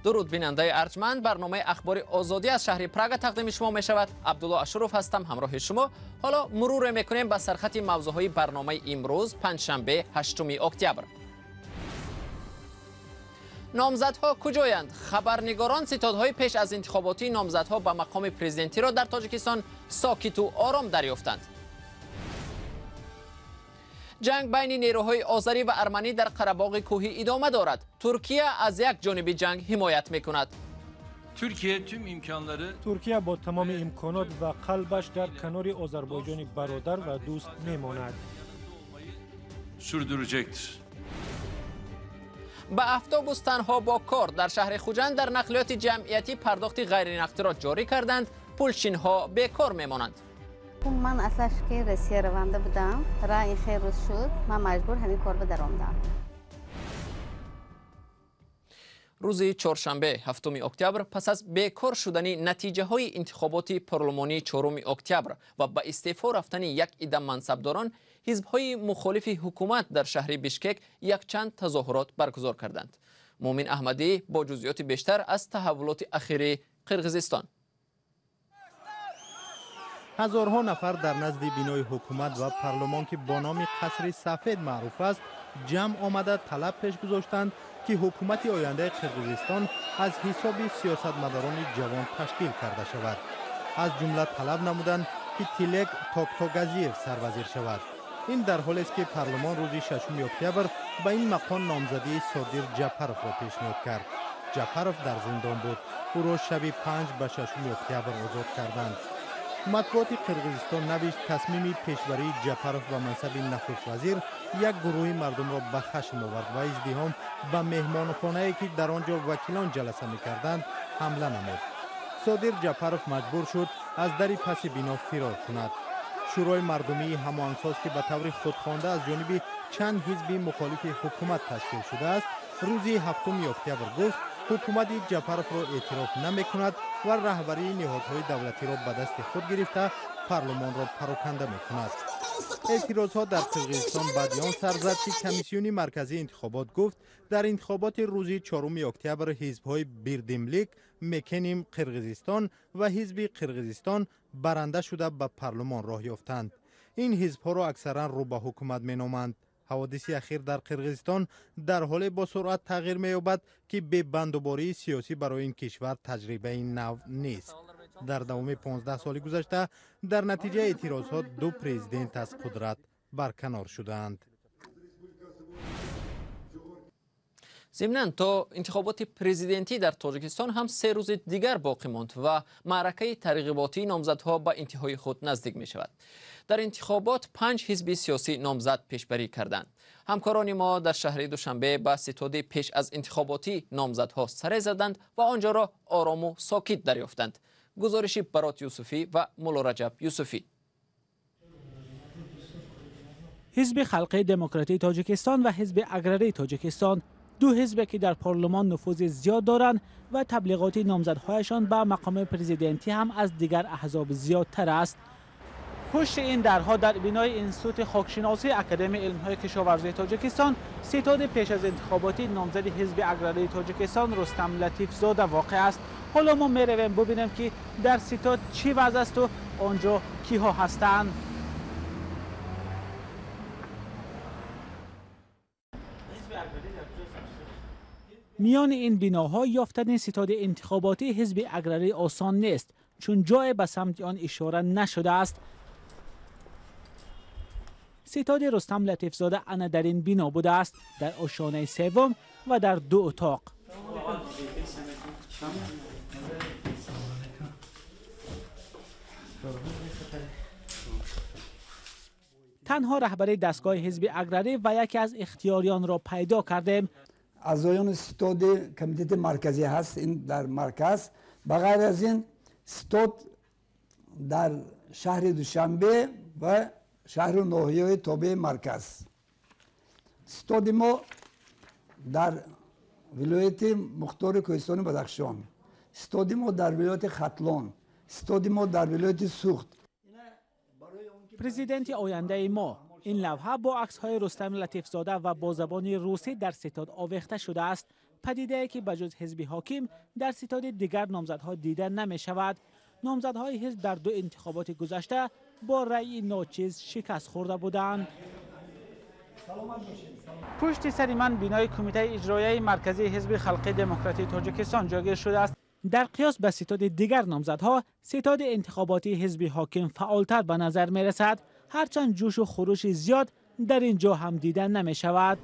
درود بیننده ارجمند، برنامه اخبار آزادی از شهر پراگ تقدیم شما می شود. عبدالله اشرف هستم همراه شما. حالا مرور میکنیم به سرخط موضوعهای برنامه امروز پنجشنبه 8 اکتبر. نامزدها کجایند؟ خبرنگاران ستادهای پیش از انتخاباتی نامزدها به مقام پرزیدنتی را در تاجیکستان ساکت و آرام دریافتند. جنگ بین نیروهای آذری و ارمنی در قره‌باغ کوهی ادامه دارد. ترکیه از یک جانب جنگ حمایت میکند. ترکیه با تمام امکانات و قلبش در کنار آذربایجان برادر و دوست میماند. به اتوبوس تنها با کار در شهر خوجند در نقلیات جمعیتی پرداخت غیر نقدی را جاری کردند. پولچین ها بیکار میمانند. من اصلاش که رسیه رونده بودم، راه این خیر روز شد، من مجبور همین کار بدرامدم. روز چهارشنبه 7 اکتبر پس از بیکار شدن نتیجه های انتخابات پارلمانی 4 اکتبر و به استعفا رفتن یک عده منصبداران، حزب های مخالف حکومت در شهر بیشکک یک چند تظاهرات برگزار کردند. مومن احمدی با جزئیات بیشتر از تحولات اخیر قرقیزستان. هزارها نفر در نزد بینای حکومت و پارلمان که با نام قصر سفید معروف است جمع آمده طلب پیش گذاشتند که حکومت آینده قرقیزستان از حساب سیاستمداران جوان تشکیل کرده شود. از جمله طلب نمودند که تیلک توکتوگازیف سروزیر شود. این در حالی است که پارلمان روز 6 اکتبر به این مقام نامزدی صادر جعفرов را پیشنهاد کرد. جعفرov در زندان بود. او را شب 5 به 6 اکتبر آزاد کردند. مطبوعات قرقیزستان نوشت تصمیم پیشبری جعفرov به منصب نخست وزیر یک گروه مردم را به خشم آورد و ازدحام به مهمانخانه‌ای که در آنجا وکیلان جلسه می‌کردند حمله نمود. صادر جعفرov مجبور شد از در پس بنا فرار کند. شورای مردمی هماهنگساز که به طور خودخوانده از جانب چند حزب مخالف حکومت تشکیل شده است، روز 7 اکتبر گفت حکومت جعفرov را اعتراف نمی کند و رهبری نهادهای دولتی را به دست خود گرفته پارلمان را پراکنده می کند. اعتراضات در قرقیزستان بعد آن سر زد که کمیسیون مرکزی انتخابات گفت در انتخابات روز 4 اکتبر حزب‌های بیردملیک، مکنیم قرقیزستان و حزب قرقیزستان برنده شده به پارلمان راه یافتند. این حزب‌ها را اکثرا رو به حکومت می‌نامند. حوادث اخیر در قرقیزستان در حال با سرعت تغییر می‌یابد که به بندوباری سیاسی برای این کشور تجربه نو نیست. در دوام 15 سال گذشته در نتیجه اعتراضات 2 پرزیدنت از قدرت برکنار شدند. ضمناً تا انتخابات پرزیدنتی در تاجیکستان هم 3 روز دیگر باقی ماند و معرکه ترغیباتی نامزدها به انتهای خود نزدیک می شود. در انتخابات 5 حزب سیاسی نامزد پیشبری کردند. همکاران ما در شهر دوشنبه به ستاد پیش از انتخاباتی نامزدها سر زدند و آنجا را آرام و ساکت دریافتند. گزارشی برات یوسفی و مولا رجب یوسفی. حزب خلق دموکراتی تاجیکستان و حزب اگرری تاجیکستان، 2 حزب که در پارلمان نفوذ زیاد دارند و تبلیغات نامزدهایشان به مقام پرزیدنتی هم از دیگر احزاب زیادتر است. پشت این درها در بینای انستیتوت خاکشناسی اکادمی علم‌های کشاورزی تاجیکستان ستاد پیش از انتخاباتی نامزد حزب اگرری تاجیکستان رستم لطیف زاده واقع است. حالا ما میرویم ببینیم که در ستاد چی وضع است و آنجا کیها هستند. میان این بناها یافتن ستاد انتخاباتی حزب اگرری آسان نیست، چون جای به سمت آن اشاره نشده است. ستاد رستم لطیف زاده انا در این بنا بوده است، در آشیانه سوم و در 2 اتاق. تنها رهبری دستگاه حزب اگرری و یکی از اختیاریان را پیدا کردیم. اعضایان ستاد کمیته مرکزی هست این در مرکز. بغیر از این ستاد در شهر دوشنبه و شهر ناحیه تابع مرکز. ستاد ما در ولایت مختار کوهستان بدخشان، ستاد ما در ولایت ختلان، ستاد ما در ولایت سوخت. پرزیدنت آینده ما، این لوحه با عکس‌های رستم لطیف زاده و با زبان روسی در ستاد آویخته شده است. پدیده که بجز حزب حاکم در ستاد دیگر نامزدها دیده نمی شود. نامزدهای حزب در دو انتخابات گذشته با رأی ناچیز شکست خورده بودند. پشت سر من بینای کمیته اجرایی مرکزی حزب خلق دموکراتی تاجیکستان جاگیر شده است. در قیاس به ستاد دیگر نامزدها، ستاد انتخاباتی حزب حاکم فعالتر به نظر می رسد، هرچند جوش و خروش زیاد در اینجا هم دیده نمی شود.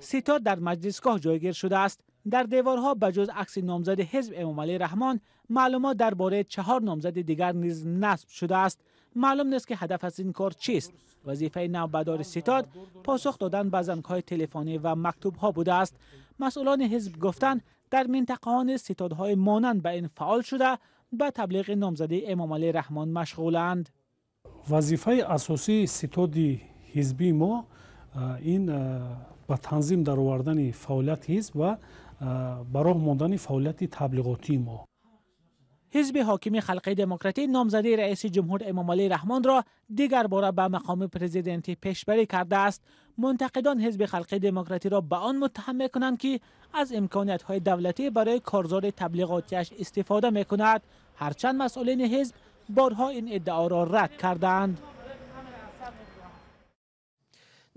ستاد در مجلسگاه جایگیر شده است. در دیوارها بجز عکس نامزد حزب امام علی رحمان، معلومات درباره 4 نامزد دیگر نیز نصب شده است. معلوم نیست که هدف از این کار چیست. وظیفه نوبدار ستاد پاسخ دادن به زنگ‌های تلفنی و مکتوب‌ها بوده است. مسئولان حزب گفتند در منطقه‌ها ستادهای مانند به این فعال شده به تبلیغ نامزدی امام علی رحمان مشغولند. وظیفه اساسی ستاد حزبی ما این با تنظیم در آوردن فعالیت حزب و براه ماندن فعالیت تبلیغاتی ما. حزب حاکم خلق دموکراتی نامزدی رئیس جمهور امام علی رحمان را دیگر بار به مقام پرزیدنتی پیشبری کرده است. منتقدان حزب خلق دموکراتی را به آن متهم می‌کنند که از امکانیت‌های دولتی برای کارزار تبلیغاتیش استفاده می‌کند، هرچند مسئولین حزب بارها این ادعا را رد کردند.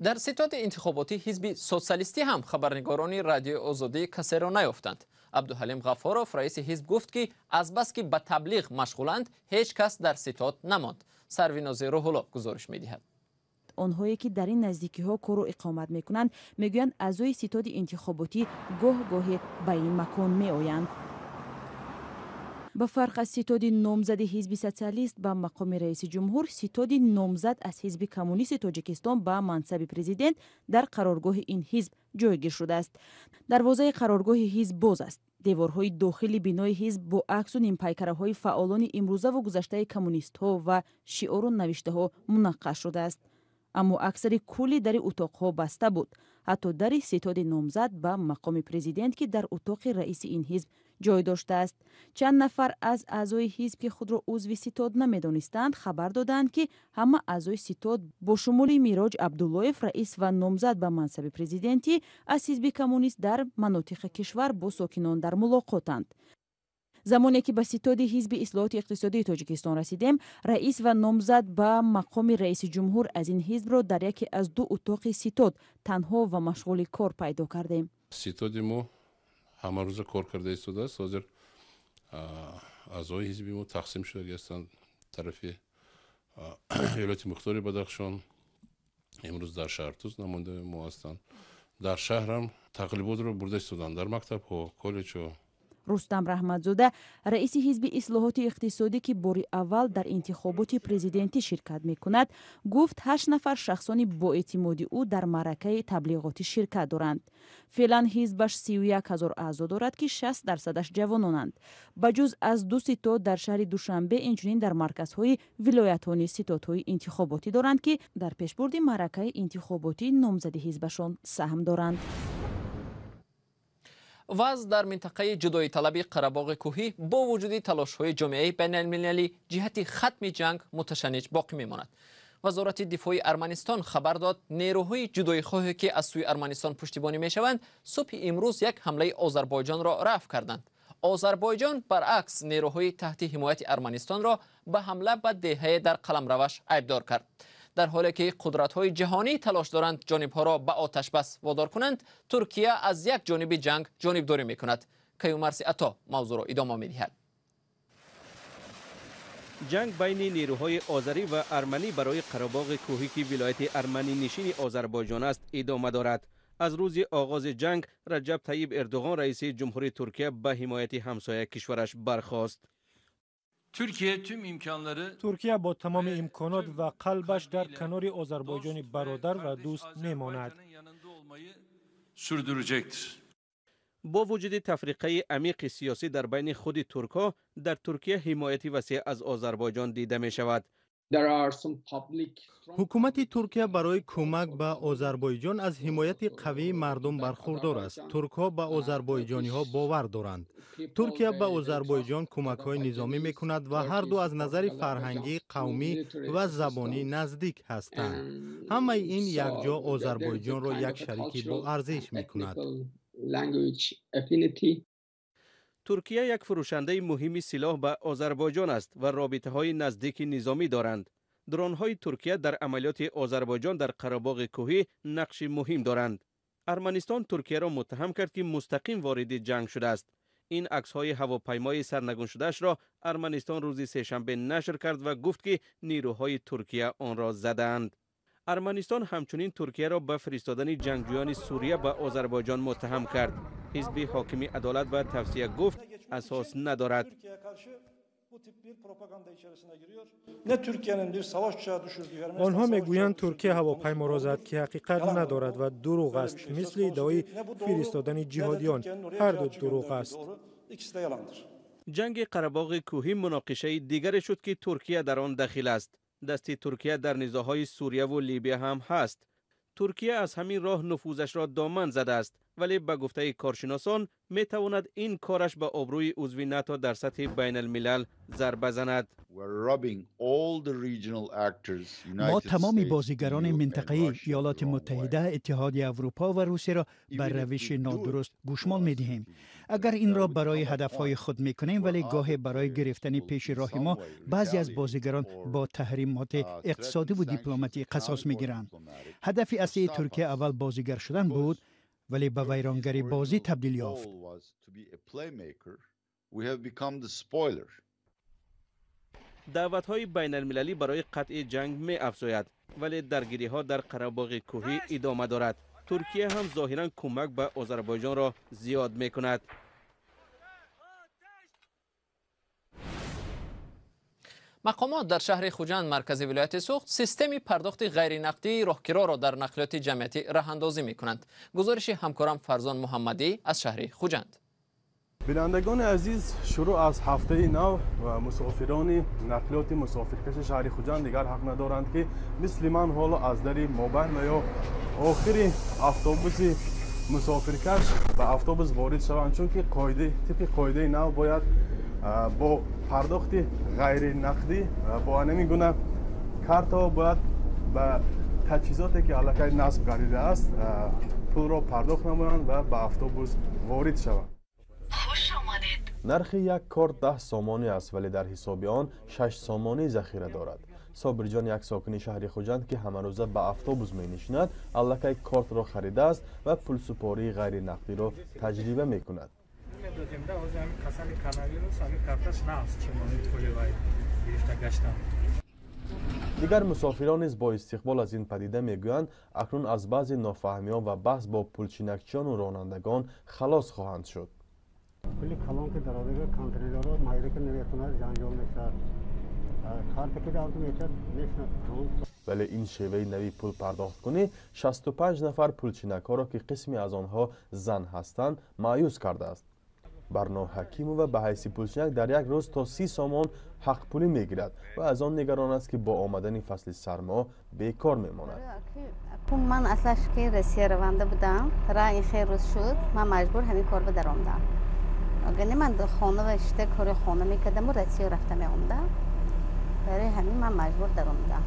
در ستاد انتخاباتی حزب سوسیالیستی هم خبرنگاران رادیو آزادی کسی را نیافتند. عبدالحلیم غفاروف رئیس حزب گفت که از بس که به تبلیغ مشغولند هیچ کس در ستاد نماند. سرویناز روح‌الله گزارش می‌دهد. آنهایی که در این نزدیکی ها کار و اقامت میکنند میگویند اعضای ستاد انتخاباتی گاهی به این مکان میآیند. با فرق از ستاد نامزد حزب سوسیالیست به مقام رئیس جمهور، ستاد نامزد از حزب کمونیست تاجیکستان به منصب پرزیدنت در قرارگاه این حزب جایگیر شده است. دروازه قرارگاه حزب باز است. دیوارهای داخلی بینای حزب با عکس و نیمپیکره‌های فعالان امروزه و گذشته کمونیست‌ها و شعار و نوشته‌ها منقش شده است. اما اکثر کلی در اتاق‌ها بسته بود. حتی در ستاد نامزد به مقام پرزیدنت که در اتاق رئیس این حزب جای داشته است. چند نفر از اعضای حزب که خود را عضو ستاد نمی‌دانستند خبر دادند که همه اعضای ستاد با شمول میراج عبداللهیف رئیس و نامزد به منصب پرزیدنتی از حزب کمونیست در مناطق کشور با ساکنان در ملاقاتند. زمانی که به ستاد حزب اصلاحات اقتصادی تاجیکستان رسیدیم، رئیس و نامزد به مقام رئیس جمهور از این حزب را در یکی از 2 اتاق ستاد تنها و مشغول کار پیدا کردیم. ستاد ما همه روز کار کرده ایستاده است. حاضر اعضای حزب ما تقسیم شده هستند طرف ایالت مختار بدخشان، امروز در شهرتوز نماینده ما هستند. در شهر هم تقریبات رو برده ایستادند، در مکتب ها، کالج ها. رستم رحمتزاده رئیس حزب اصلاحات اقتصادی که بار اول در انتخابات پرزیدنتی شرکت می‌کند گفت 8 نفر شخصان با اعتمادی او در معرکه تبلیغاتی شرکت دارند. فعلا حزبش 31,000 اعضا دارد که 60% جوانانند. بجز از 2 ستاد در شهر دوشنبه اینچنین در مرکزهای ولایت‌های ستادهای انتخاباتی دارند که در پیشبرد معرکه انتخاباتی نامزد حزبشان سهم دارند. وضع در منطقه جدایی طلبی قره‌باغ کوهی با وجود تلاش‌های جامعه بین‌المللی جهت ختم جنگ متشنج باقی می‌ماند. وزارت دفاع ارمنستان خبر داد نیروهای جدایی‌خواهی که از سوی ارمنستان پشتیبانی می‌شوند صبح امروز یک حمله آذربایجان را رفع کردند. آذربایجان برعکس نیروهای تحت حمایت ارمنستان را به حمله به دهه در قلمروش عیبدار کرد. در حالی که قدرت‌های جهانی تلاش دارند جانب‌ها را به آتش بس وادار کنند، ترکیه از یک جانب جنگ جانبداری می‌کند. کیومرث عطا موضوع را ادامه می‌دهد. جنگ بین نیروهای آذری و ارمنی برای قره‌باغ کوهی که ولایت ارمنی نشین آذربایجان است ادامه دارد. از روز آغاز جنگ رجب طیب اردوغان رئیس جمهوری ترکیه به حمایت همسایه کشورش برخاست. ترکیه با تمام امکانات و قلبش در کنار آذربایجان برادر و دوست میماند. با وجود تفریقه عمیق سیاسی در بین خود ترک‌ها، در ترکیه حمایت وسیع از آذربایجان دیده می شود. حکومت ترکیه برای کمک به آذربایجان از حمایت قوی مردم برخوردار است. ترک‌ها به آذربایجانی‌ها باور دارند. ترکیه به آذربایجان کمک‌های نظامی می‌کند و هر دو از نظر فرهنگی، قومی و زبانی نزدیک هستند. همه این یکجا آذربایجان را یک شریک با ارزش می‌کند. ترکیه یک فروشنده مهم سلاح به آذربایجان است و رابطه‌های نزدیک نظامی دارند. درون‌های ترکیه در عملیات آذربایجان در قره‌باغ کوهی نقش مهم دارند. ارمنستان ترکیه را متهم کرد که مستقیم وارد جنگ شده است. این عکس‌های هواپیمای سرنگون شده‌اش را ارمنستان روز سه‌شنبه نشر کرد و گفت که نیروهای ترکیه آن را زدند. ارمنستان همچنین ترکیه را به فرستادن جنگجویان سوریه به آذربایجان متهم کرد. حزب حاکم عدالت و توسعه گفت اساس ندارد. آنها میگویند ترکیه هواپیما را زد که حقیقت ندارد و دروغ است. مثل ادعای فرستادن جهادیان، هر دو دروغ است. جنگ قره‌باغ کوهی مناقشه دیگر شد که ترکیه در آن دخیل است. دست ترکیه در نزاع‌های سوریه و لیبی هم هست. ترکیه از همین راه نفوذش را دامن زده است، ولی به گفته کارشناسان می تواند این کارش به آبروی عضو ناتو در سطح بین الملل ضربه زند. ما تمام بازیگران منطقه ایالات متحده، اتحادیه اروپا و روسیه را بر روش نادرست گوشمال می دهیم. اگر این را برای هدفهای خود می کنیم، ولی گاهی برای گرفتن پیش راه ما بعضی از بازیگران با تحریمات اقتصادی و دیپلماتی قصاص می گیرند. هدف اصلی ترکیه اول بازیگر شدن بود، ولی به ویرانگری بازی تبدیل یافت. دعوت‌های بین المللی برای قطع جنگ می افزاید، ولی درگیری‌ها در قره‌باغ کوهی ادامه دارد. ترکیه هم ظاهراً کمک به آذربایجان را زیاد می کند. مقامات در شهر خوجند مرکز ولایت سوخت سیستم پرداخت غیر نقدی راهگیرا را در نقلیات جمعیتی راه اندازی می کنند. گزارش همکارم فرزان محمدی از شهر خوجند. بینندگان عزیز، شروع از هفته نو و مسافران نقلیات مسافرکش شهر خوجند دیگر حق ندارند که مثل من حالا از در مابین یا آخر اتوبوس مسافرکش به اتوبوس وارد شوند، چون که طبق قاعده نو باید با پرداخت غیر نقدی با همین گونه کارت باید به تجهیزاتی که علاقه نصب گردیده است پول را پرداخت نمایند و به اتوبوس وارد شوند. نرخ یک کارت 10 سامانی است، ولی در حساب آن 6 سامانی ذخیره دارد. صابر جان یک ساکن شهر خوجند که همه روزه به اتوبوس می نشیند، علاقه کارت را خریده است و پول سپاری غیر نقدی را تجربه می کند. دیگر مسافران نیز با استقبال از این پدیده میگویند اکنون از بعضی نافهمی‌ها و بحث با پولچینکچیان و رانندگان خلاص خواهند شد. کلی کلان که درآده کانترینرها مایره که نمیتونه جنجال میشه کارت که دارد میشه ولی این شیوه نوی پول پرداخت کنی 65 نفر پولچینک‌ها را که قسمی از آنها زن هستند مایوس کرده است. برنا حکیمو به حیث پولچینک در یک روز تا 30 سامان حق پولی میگیرد و از آن نگران است که با آمدن فصل سرما بیکار میماند. من اصلاش که رسیه رونده بودم، راه خیلی روز شد، من مجبور همین کار به در آمدم. اگر من خانه و اشته کار خانه میکردم و رسیه رفته میامدم، برای همین من مجبور در آمدم.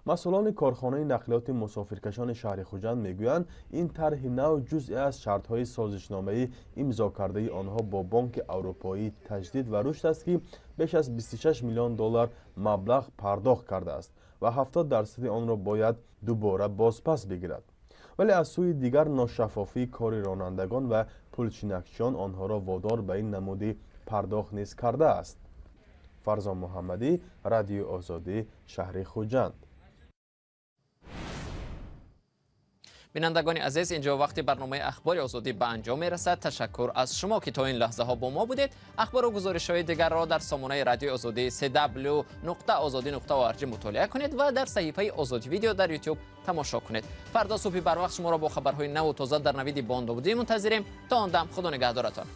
مسئولان کارخانه نقلیات مسافرکشان شهر خوجند میگویند این طرح نو جزئی از شرط‌های سازشنامه‌ای امضا کرده آنها با بانک اروپایی تجدید و رشد است که بیش از 26 میلیون دلار مبلغ پرداخت کرده است و 70% آن را باید دوباره بازپس بگیرد. ولی از سوی دیگر ناشفافی کار رانندگان و پولچینکچیان آنها را وادار به این نمودی پرداخت نیز کرده است. فرزان محمدی، رادیو آزادی، شهر خوجند. بینندگان عزیز، اینجا وقت برنامه اخبار آزادی به انجام می رسد. تشکر از شما که تا این لحظه ها با ما بودید. اخبار و گزارش های دیگر را در سامانه رادیو آزادی www.azadi.org مطالعه کنید و در صفحه آزادی ویدیو در یوتیوب تماشا کنید. فردا صبح بر وقت شما را با خبرهای نو و تازه در نوید باند بودیم منتظریم. تا آن دم خدا نگهدارتان.